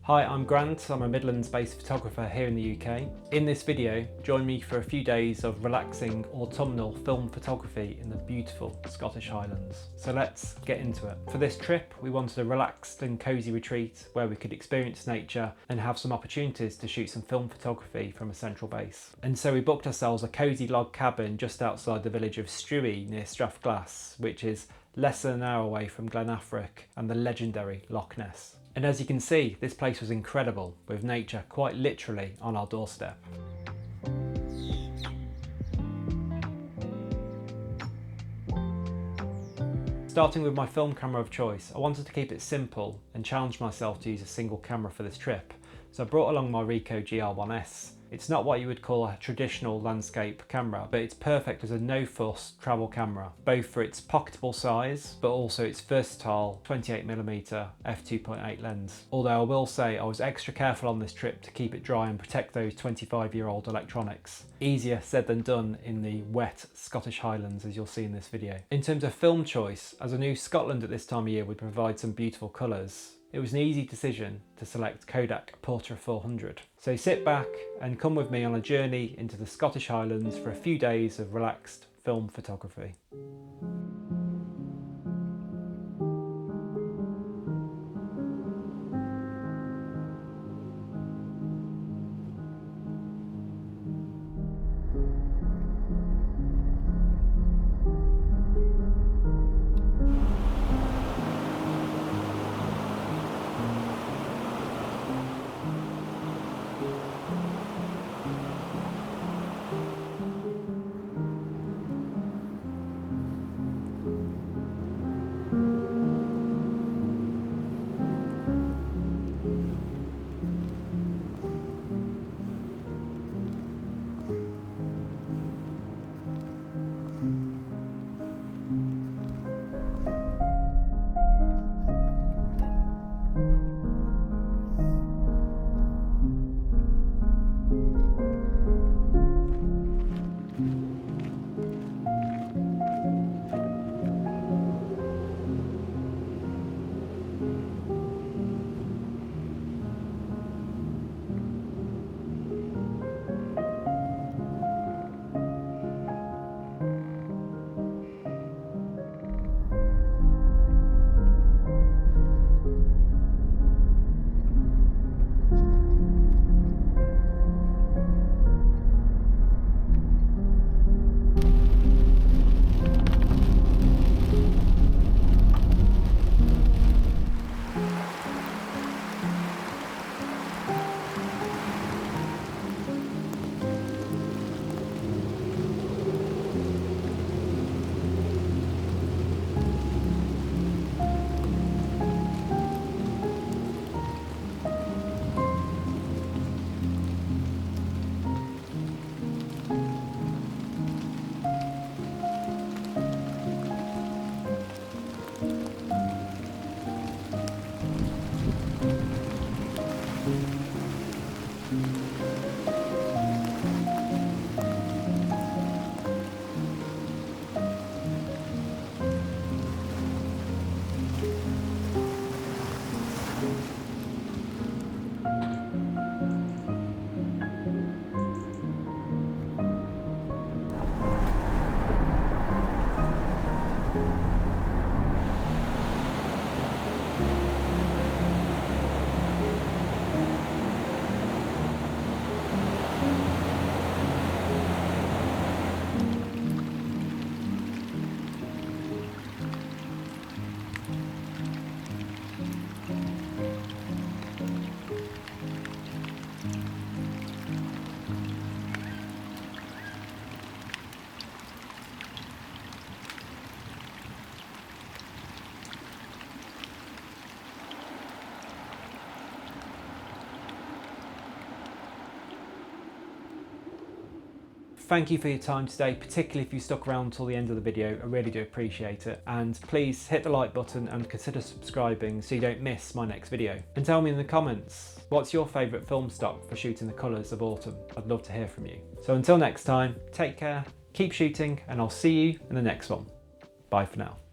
Hi, I'm Grant. I'm a Midlands-based photographer here in the UK. In this video, join me for a few days of relaxing autumnal film photography in the beautiful Scottish Highlands. So let's get into it. For this trip, we wanted a relaxed and cosy retreat where we could experience nature and have some opportunities to shoot some film photography from a central base. And so we booked ourselves a cosy log cabin just outside the village of Struie near Strathglass, which is less than an hour away from Glenafric and the legendary Loch Ness. And as you can see, this place was incredible, with nature quite literally on our doorstep. Starting with my film camera of choice, I wanted to keep it simple and challenge myself to use a single camera for this trip. So I brought along my Ricoh GR1s. It's not what you would call a traditional landscape camera, but it's perfect as a no-fuss travel camera, both for its pocketable size, but also its versatile 28mm f2.8 lens. Although I will say I was extra careful on this trip to keep it dry and protect those 25-year-old electronics. Easier said than done in the wet Scottish Highlands, as you'll see in this video. In terms of film choice, as I knew Scotland at this time of year would provide some beautiful colours, it was an easy decision to select Kodak Portra 400. So sit back and come with me on a journey into the Scottish Highlands for a few days of relaxed film photography. Thank you for your time today, particularly if you stuck around till the end of the video. I really do appreciate it. And please hit the like button and consider subscribing so you don't miss my next video. And tell me in the comments, what's your favourite film stock for shooting the colours of autumn? I'd love to hear from you. So until next time, take care, keep shooting, and I'll see you in the next one. Bye for now.